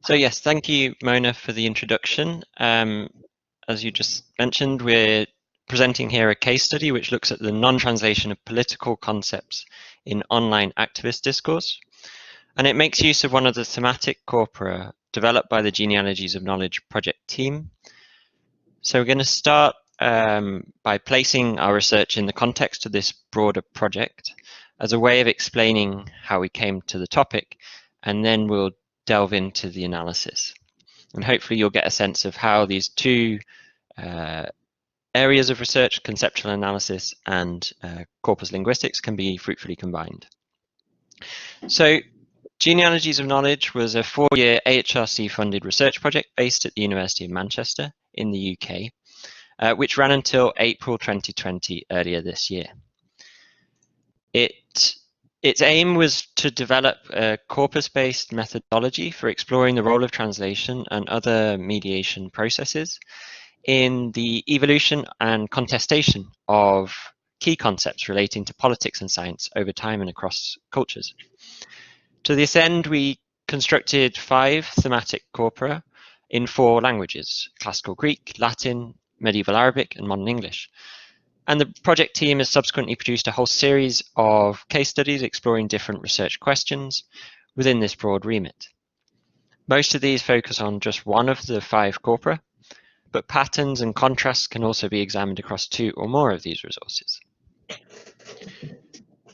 So yes, thank you, Mona, for the introduction. As you just mentioned, we're presenting here a case study which looks at the non-translation of political concepts in online activist discourse. And it makes use of one of the thematic corpora developed by the Genealogies of Knowledge project team. So we're going to start by placing our research in the context of this broader project as a way of explaining how we came to the topic, and then we'll delve into the analysis. And hopefully you'll get a sense of how these two areas of research, conceptual analysis and corpus linguistics, can be fruitfully combined. So Genealogies of Knowledge was a 4-year AHRC-funded research project based at the University of Manchester in the UK, which ran until April 2020, earlier this year. Its aim was to develop a corpus-based methodology for exploring the role of translation and other mediation processes in the evolution and contestation of key concepts relating to politics and science over time and across cultures. To this end, we constructed 5 thematic corpora in 4 languages: Classical Greek, Latin, Medieval Arabic, and Modern English. And the project team has subsequently produced a whole series of case studies exploring different research questions within this broad remit. Most of these focus on just one of the 5 corpora, but patterns and contrasts can also be examined across 2 or more of these resources.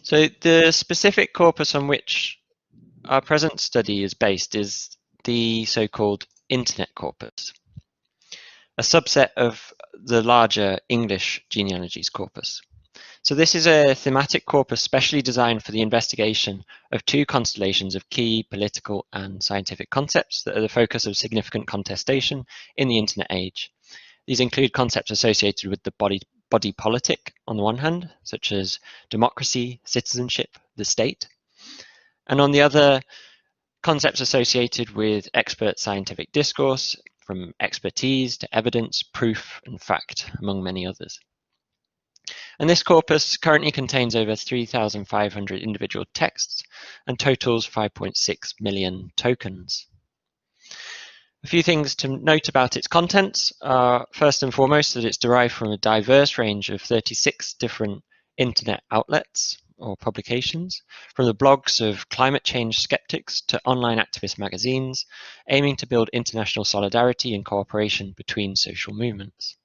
So the specific corpus on which our present study is based is the so-called Internet Corpus, a subset of the larger English genealogies corpus. So this is a thematic corpus specially designed for the investigation of 2 constellations of key political and scientific concepts that are the focus of significant contestation in the internet age. These include concepts associated with the body politic on the one hand, such as democracy, citizenship, the state, and on the other, concepts associated with expert scientific discourse, from expertise to evidence, proof, and fact, among many others. And this corpus currently contains over 3,500 individual texts and totals 5.6 million tokens. A few things to note about its contents are, first and foremost, that it's derived from a diverse range of 36 different internet outlets or publications, from the blogs of climate change skeptics to online activist magazines, aiming to build international solidarity and cooperation between social movements.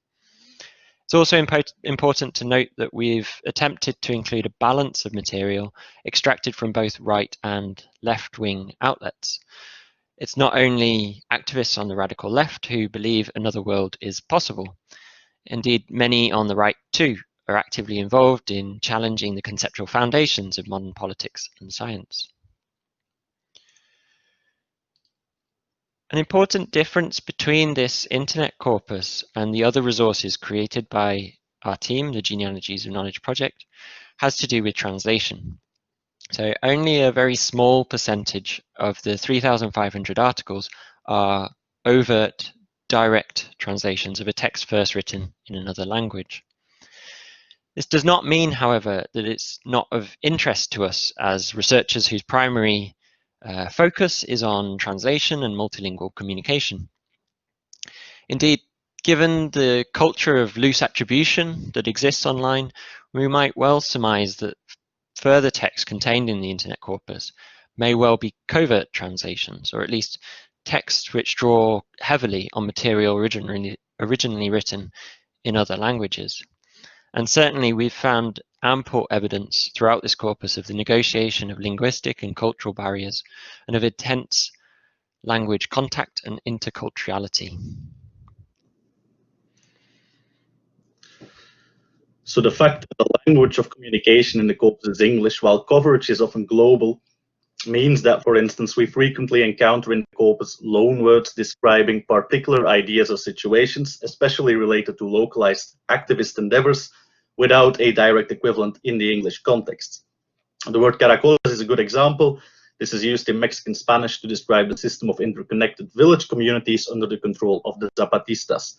It's also important to note that we've attempted to include a balance of material extracted from both right and left-wing outlets. It's not only activists on the radical left who believe another world is possible. Indeed, many on the right too are actively involved in challenging the conceptual foundations of modern politics and science. An important difference between this internet corpus and the other resources created by our team, the Genealogies of Knowledge project, has to do with translation. So only a very small percentage of the 3,500 articles are overt, direct translations of a text first written in another language. This does not mean, however, that it's not of interest to us as researchers whose primary focus is on translation and multilingual communication. Indeed, given the culture of loose attribution that exists online, we might well surmise that further text contained in the internet corpus may well be covert translations, or at least texts which draw heavily on material originally written in other languages. And certainly we've found ample evidence throughout this corpus of the negotiation of linguistic and cultural barriers and of intense language contact and interculturality. So the fact that the language of communication in the corpus is English, while coverage is often global, means that, for instance, we frequently encounter in the corpus loanwords describing particular ideas or situations, especially related to localized activist endeavors, without a direct equivalent in the English context. The word caracoles is a good example. This is used in Mexican Spanish to describe the system of interconnected village communities under the control of the Zapatistas.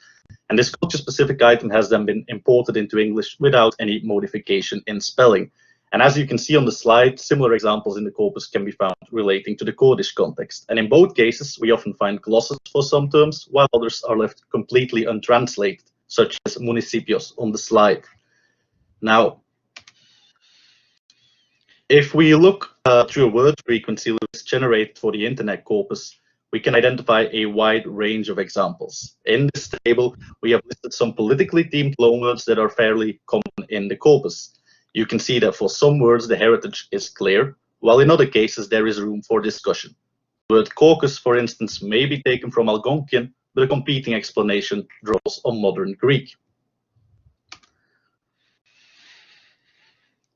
And this culture-specific item has then been imported into English without any modification in spelling. And as you can see on the slide, similar examples in the corpus can be found relating to the Kurdish context. And in both cases, we often find glosses for some terms, while others are left completely untranslated, such as municipios on the slide. Now, if we look through a word frequency list generated for the internet corpus, we can identify a wide range of examples. In this table, we have listed some politically themed loanwords that are fairly common in the corpus. You can see that for some words, the heritage is clear, while in other cases, there is room for discussion. The word caucus, for instance, may be taken from Algonquian, but a competing explanation draws on modern Greek.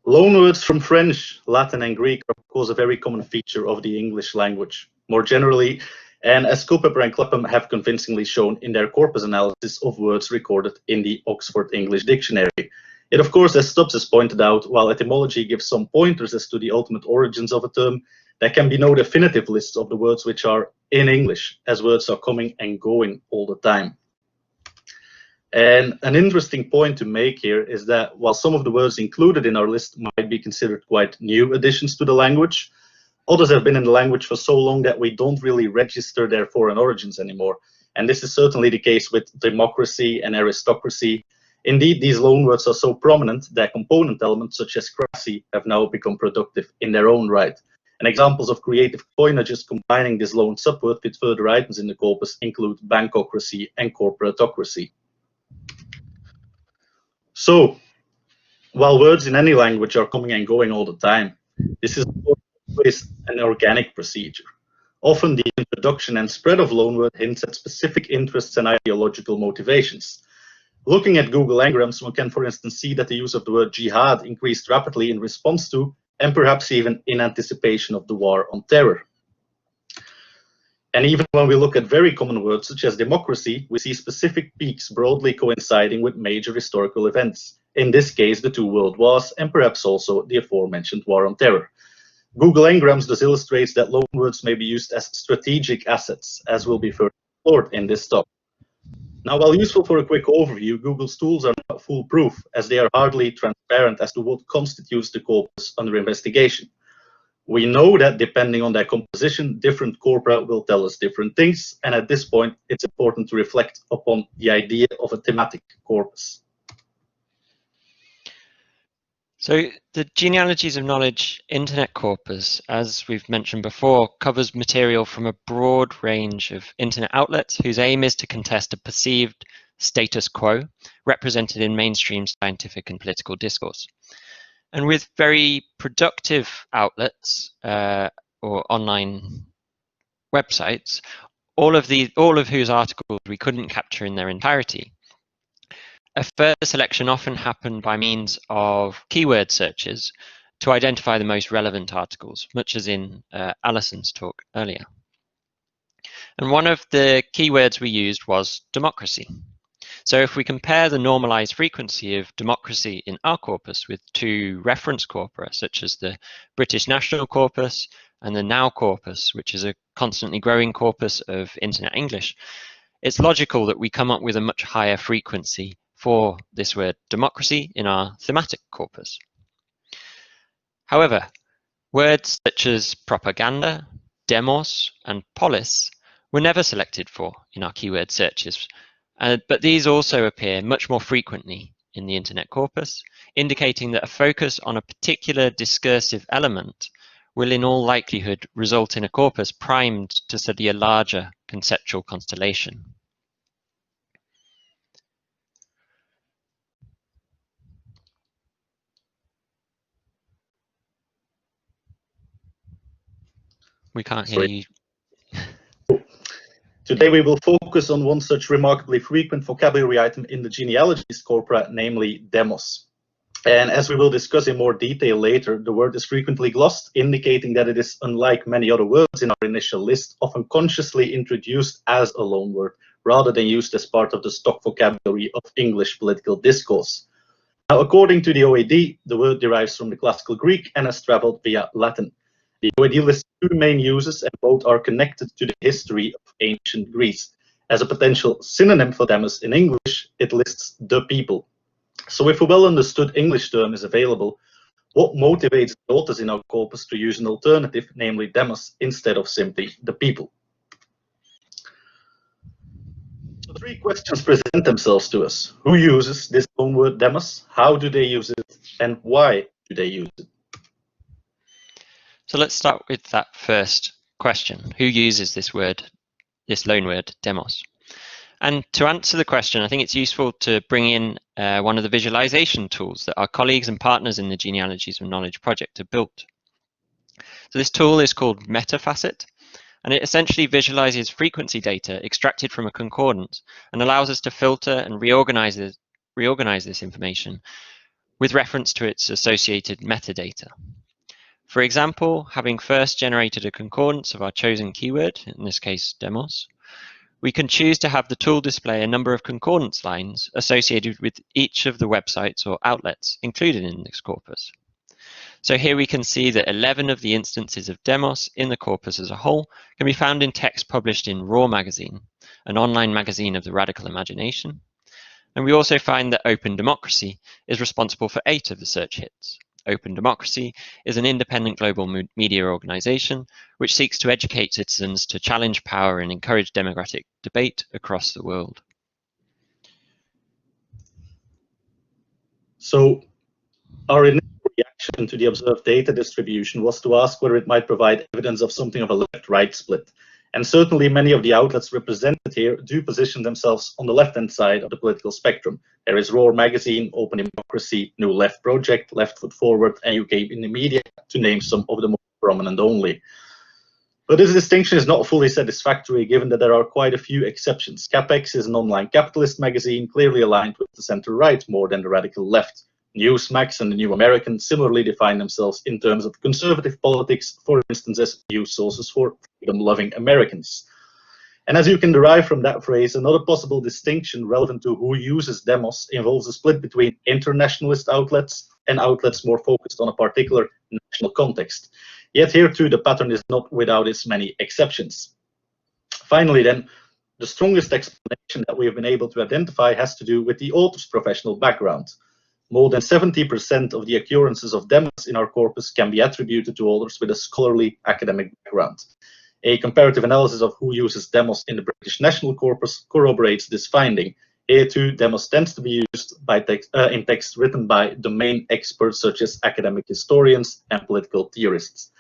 Loanwords from French, Latin, and Greek are, of course, a very common feature of the English language. More generally, and as Culpeper and Clapham have convincingly shown in their corpus analysis of words recorded in the Oxford English Dictionary. It, of course, as Stubbs has pointed out, while etymology gives some pointers as to the ultimate origins of a term, there can be no definitive lists of the words which are in English, as words are coming and going all the time. And an interesting point to make here is that while some of the words included in our list might be considered quite new additions to the language, others have been in the language for so long that we don't really register their foreign origins anymore. And this is certainly the case with democracy and aristocracy. Indeed, these loanwords are so prominent that component elements such as crassy have now become productive in their own right. And examples of creative coinages combining this loan subword with further items in the corpus include bankocracy and corporatocracy. So, while words in any language are coming and going all the time, this is always an organic procedure. Often the introduction and spread of loanword hints at specific interests and ideological motivations. Looking at Google Ngrams, one can, for instance, see that the use of the word jihad increased rapidly in response to, and perhaps even in anticipation of, the war on terror. And even when we look at very common words such as democracy, we see specific peaks broadly coinciding with major historical events. In this case, the two world wars, and perhaps also the aforementioned war on terror. Google Ngrams thus illustrates that loanwords may be used as strategic assets, as will be further explored in this talk. Now, while useful for a quick overview, Google's tools are not foolproof, as they are hardly transparent as to what constitutes the corpus under investigation. We know that depending on their composition, different corpora will tell us different things, and at this point, it's important to reflect upon the idea of a thematic corpus. So the Genealogies of Knowledge Internet Corpus, as we've mentioned before, covers material from a broad range of internet outlets whose aim is to contest a perceived status quo represented in mainstream scientific and political discourse. And with very productive outlets or online websites, all of whose articles we couldn't capture in their entirety, a further selection often happened by means of keyword searches to identify the most relevant articles, much as in Alison's talk earlier. And one of the keywords we used was democracy. So if we compare the normalized frequency of democracy in our corpus with two reference corpora, such as the British National Corpus and the Now Corpus, which is a constantly growing corpus of Internet English, it's logical that we come up with a much higher frequency for this word democracy in our thematic corpus. However, words such as propaganda, demos, and polis were never selected for in our keyword searches, but these also appear much more frequently in the internet corpus, indicating that a focus on a particular discursive element will in all likelihood result in a corpus primed to study a larger conceptual constellation. We can't hear you. Today we will focus on one such remarkably frequent vocabulary item in the genealogies corpora, namely demos. And as we will discuss in more detail later, the word is frequently glossed, indicating that it is, unlike many other words in our initial list, often consciously introduced as a loanword, rather than used as part of the stock vocabulary of English political discourse. Now, according to the OAD, the word derives from the classical Greek and has traveled via Latin. The OAD lists two main uses, and both are connected to the history of ancient Greece. As a potential synonym for demos in English, it lists the people. So if a well-understood English term is available, What motivates the authors in our corpus to use an alternative, namely demos, instead of simply the people? So 3 questions present themselves to us. Who uses this loanword demos? How do they use it? And why do they use it? So let's start with that first question. Who uses this word, this loanword demos? And to answer the question, I think it's useful to bring in one of the visualization tools that our colleagues and partners in the Genealogies of Knowledge project have built. So this tool is called Metafacet, and it essentially visualizes frequency data extracted from a concordance and allows us to filter and reorganize this information with reference to its associated metadata. For example, having first generated a concordance of our chosen keyword, in this case demos, we can choose to have the tool display a number of concordance lines associated with each of the websites or outlets included in this corpus. So here we can see that 11 of the instances of demos in the corpus as a whole can be found in text published in Raw Magazine, an online magazine of the radical imagination. And we also find that Open Democracy is responsible for 8 of the search hits. Open Democracy is an independent global media organization which seeks to educate citizens to challenge power and encourage democratic debate across the world. So our initial reaction to the observed data distribution was to ask whether it might provide evidence of something of a left-right split. And certainly many of the outlets represented here do position themselves on the left-hand side of the political spectrum. There is Raw Magazine, Open Democracy, New Left Project, Left Foot Forward, and UK in the Media, to name some of the more prominent only. But this distinction is not fully satisfactory, given that there are quite a few exceptions. CapEx is an online capitalist magazine, clearly aligned with the center-right more than the radical left. Newsmax and the New American similarly define themselves in terms of conservative politics, for instance, as news sources for freedom-loving Americans. And as you can derive from that phrase, another possible distinction relevant to who uses demos involves a split between internationalist outlets and outlets more focused on a particular national context. Yet here too, the pattern is not without its many exceptions. Finally then, the strongest explanation that we have been able to identify has to do with the author's professional background. More than 70% of the occurrences of demos in our corpus can be attributed to authors with a scholarly academic background. A comparative analysis of who uses demos in the British National Corpus corroborates this finding. Here too, demos tends to be used by in text written by domain experts such as academic historians and political theorists.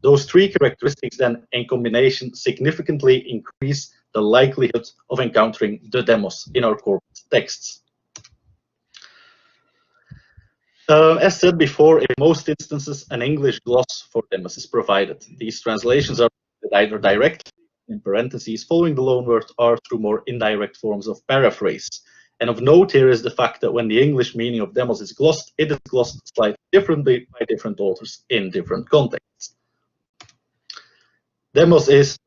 Those 3 characteristics then, in combination, significantly increase the likelihood of encountering the demos in our corpus texts. As said before, in most instances, an English gloss for demos is provided. These translations are either directly in parentheses following the loanword or through more indirect forms of paraphrase. And of note here is the fact that when the English meaning of demos is glossed, it is glossed slightly differently by different authors in different contexts. Demos is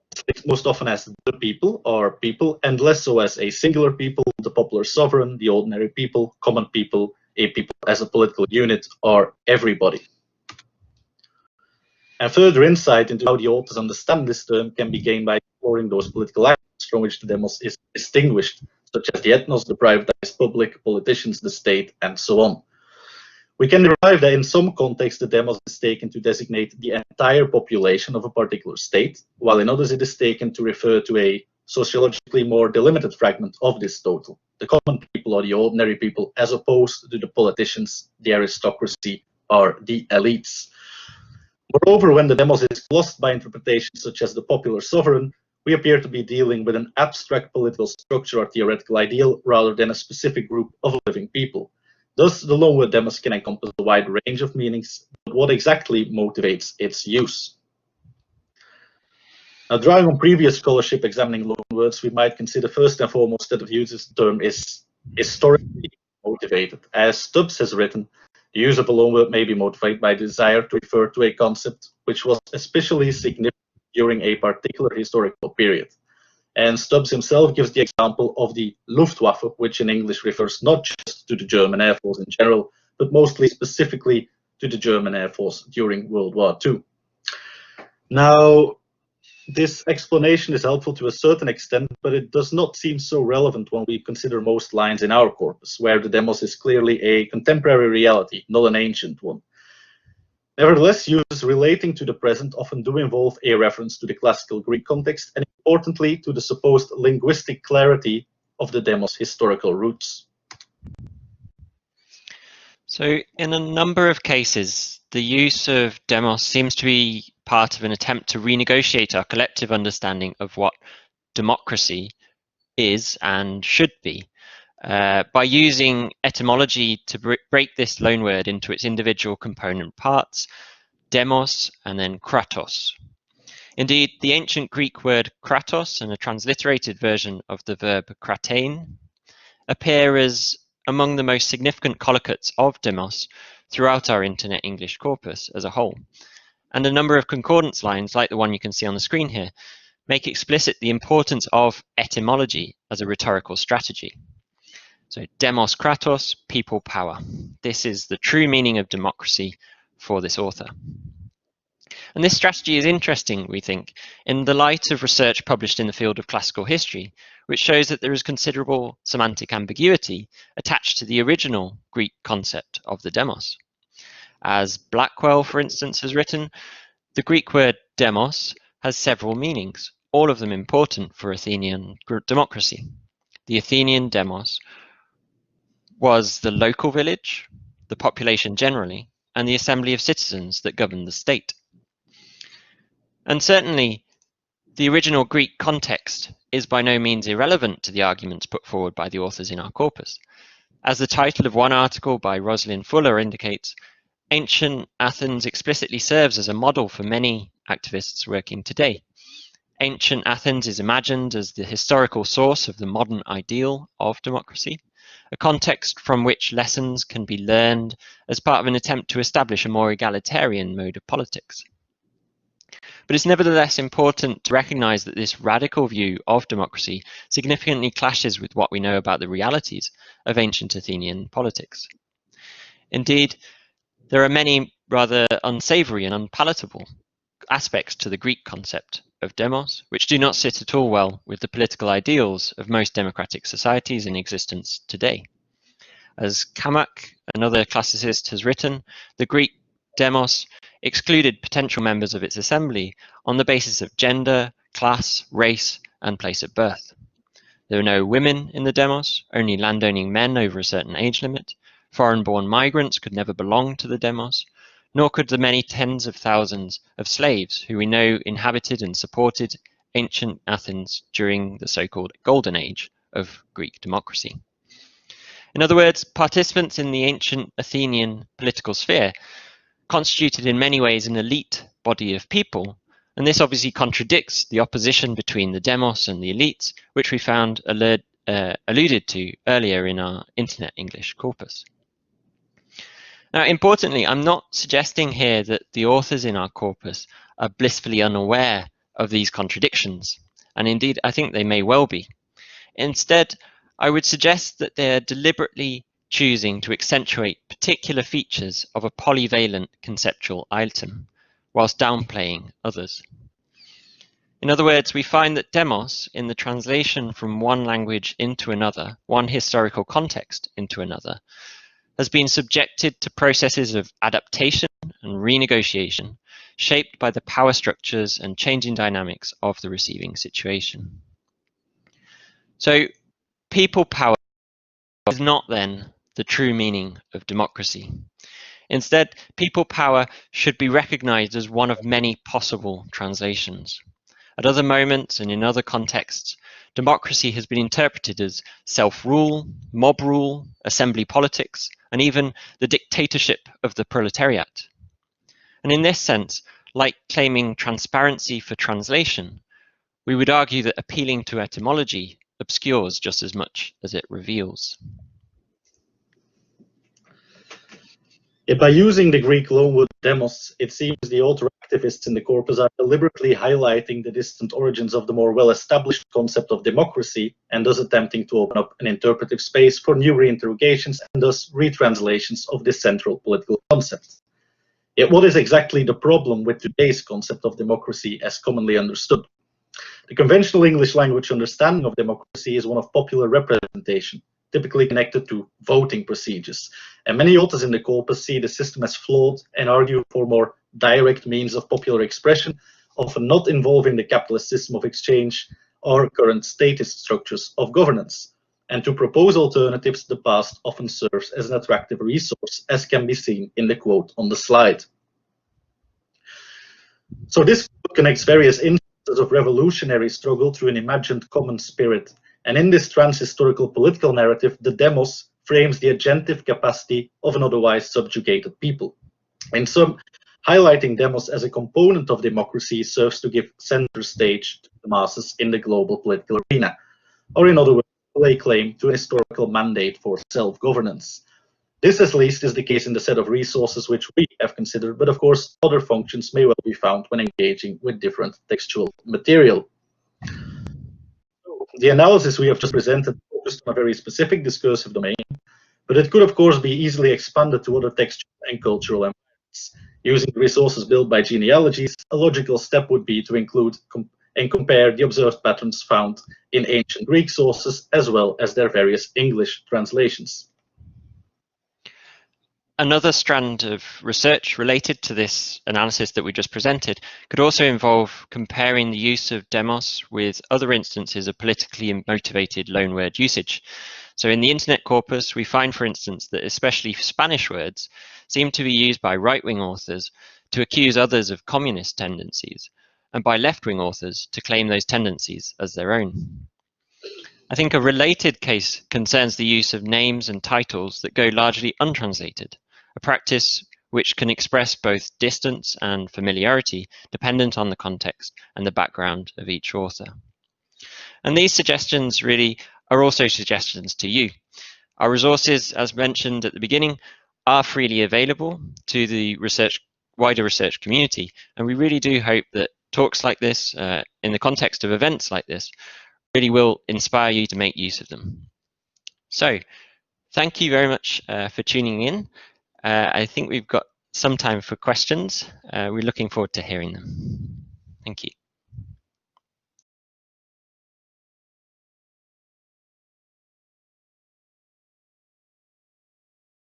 most often as the people or people, and less so as a singular people, the popular sovereign, the ordinary people, common people, a people as a political unit, or everybody. And further insight into how the authors understand this term can be gained by exploring those political actors from which the demos is distinguished, such as the ethnos, the privatized public, politicians, the state, and so on. We can derive that in some contexts the demos is taken to designate the entire population of a particular state, while in others it is taken to refer to a sociologically more delimited fragment of this total, the common people or the ordinary people, as opposed to the politicians, the aristocracy, or the elites. Moreover, when the demos is glossed by interpretations such as the popular sovereign, we appear to be dealing with an abstract political structure or theoretical ideal rather than a specific group of living people. Thus, the loanword demos can encompass a wide range of meanings, but what exactly motivates its use? Now, drawing on previous scholarship examining loanwords, we might consider first and foremost that the use term is historically motivated. As Stubbs has written, the use of a loanword may be motivated by the desire to refer to a concept which was especially significant during a particular historical period. And Stubbs himself gives the example of the Luftwaffe, which in English refers not just to the German Air Force in general, but mostly specifically to the German Air Force during World War II. Now, this explanation is helpful to a certain extent, but it does not seem so relevant when we consider most lines in our corpus, where the demos is clearly a contemporary reality, not an ancient one. Nevertheless, uses relating to the present often do involve a reference to the classical Greek context and, importantly, to the supposed linguistic clarity of the demos' historical roots. So in a number of cases, the use of demos seems to be part of an attempt to renegotiate our collective understanding of what democracy is and should be, by using etymology to break this loanword into its individual component parts, demos and then kratos. Indeed, the ancient Greek word kratos and a transliterated version of the verb kratein appear as among the most significant collocates of demos throughout our Internet English corpus as a whole. And a number of concordance lines, like the one you can see on the screen here, make explicit the importance of etymology as a rhetorical strategy. So demos kratos, people power. This is the true meaning of democracy for this author. And this strategy is interesting, we think, in the light of research published in the field of classical history, which shows that there is considerable semantic ambiguity attached to the original Greek concept of the demos. As Blackwell, for instance, has written, the Greek word demos has several meanings, all of them important for Athenian democracy. The Athenian demos was the local village, the population generally, and the assembly of citizens that governed the state. And certainly, the original Greek context is by no means irrelevant to the arguments put forward by the authors in our corpus. As the title of one article by Rosalind Fuller indicates, ancient Athens explicitly serves as a model for many activists working today. Ancient Athens is imagined as the historical source of the modern ideal of democracy, a context from which lessons can be learned as part of an attempt to establish a more egalitarian mode of politics. But it's nevertheless important to recognize that this radical view of democracy significantly clashes with what we know about the realities of ancient Athenian politics. Indeed, there are many rather unsavory and unpalatable aspects to the Greek concept of demos, which do not sit at all well with the political ideals of most democratic societies in existence today. As Kamak, another classicist, has written, the Greek demos excluded potential members of its assembly on the basis of gender, class, race, and place of birth. There were no women in the demos, only landowning men over a certain age limit. Foreign-born migrants could never belong to the demos, nor could the many tens of thousands of slaves who we know inhabited and supported ancient Athens during the so-called Golden Age of Greek democracy. In other words, participants in the ancient Athenian political sphere constituted in many ways an elite body of people, and this obviously contradicts the opposition between the demos and the elites, which we found alluded to earlier in our Internet English corpus. Now, importantly, I'm not suggesting here that the authors in our corpus are blissfully unaware of these contradictions, and indeed I think they may well be. Instead, I would suggest that they're deliberately choosing to accentuate particular features of a polyvalent conceptual item, whilst downplaying others. In other words, we find that demos, in the translation from one language into another, one historical context into another, has been subjected to processes of adaptation and renegotiation, shaped by the power structures and changing dynamics of the receiving situation. So, people power is not then the true meaning of democracy. Instead, people power should be recognized as one of many possible translations. At other moments and in other contexts, democracy has been interpreted as self-rule, mob rule, assembly politics, and even the dictatorship of the proletariat. And in this sense, like claiming transparency for translation, we would argue that appealing to etymology obscures just as much as it reveals. By using the Greek loanword demos, it seems the author activists in the corpus are deliberately highlighting the distant origins of the more well-established concept of democracy, and thus attempting to open up an interpretive space for new reinterrogations and thus retranslations of this central political concept. Yet what is exactly the problem with today's concept of democracy as commonly understood? The conventional English language understanding of democracy is one of popular representation, typically connected to voting procedures. And many authors in the corpus see the system as flawed and argue for more direct means of popular expression, often not involving the capitalist system of exchange or current statist structures of governance. And to propose alternatives, the past often serves as an attractive resource, as can be seen in the quote on the slide. So this quote connects various instances of revolutionary struggle through an imagined common spirit. And in this transhistorical political narrative, the demos frames the agentive capacity of an otherwise subjugated people. In sum, highlighting demos as a component of democracy serves to give center stage to the masses in the global political arena, or in other words, lay claim to a historical mandate for self-governance. This at least is the case in the set of resources which we have considered, but of course other functions may well be found when engaging with different textual material. The analysis we have just presented focused on a very specific discursive domain, but it could of course be easily expanded to other textual and cultural environments. Using the resources built by genealogies, a logical step would be to include and compare the observed patterns found in ancient Greek sources as well as their various English translations. Another strand of research related to this analysis that we just presented could also involve comparing the use of demos with other instances of politically motivated loanword usage. So in the Internet corpus, we find, for instance, that especially Spanish words seem to be used by right-wing authors to accuse others of communist tendencies, and by left-wing authors to claim those tendencies as their own. I think a related case concerns the use of names and titles that go largely untranslated, a practice which can express both distance and familiarity dependent on the context and the background of each author. And these suggestions really are also suggestions to you. Our resources, as mentioned at the beginning, are freely available to the wider research community, and we really do hope that talks like this, in the context of events like this, really will inspire you to make use of them. So, thank you very much for tuning in. I think we've got some time for questions. We're looking forward to hearing them. Thank you.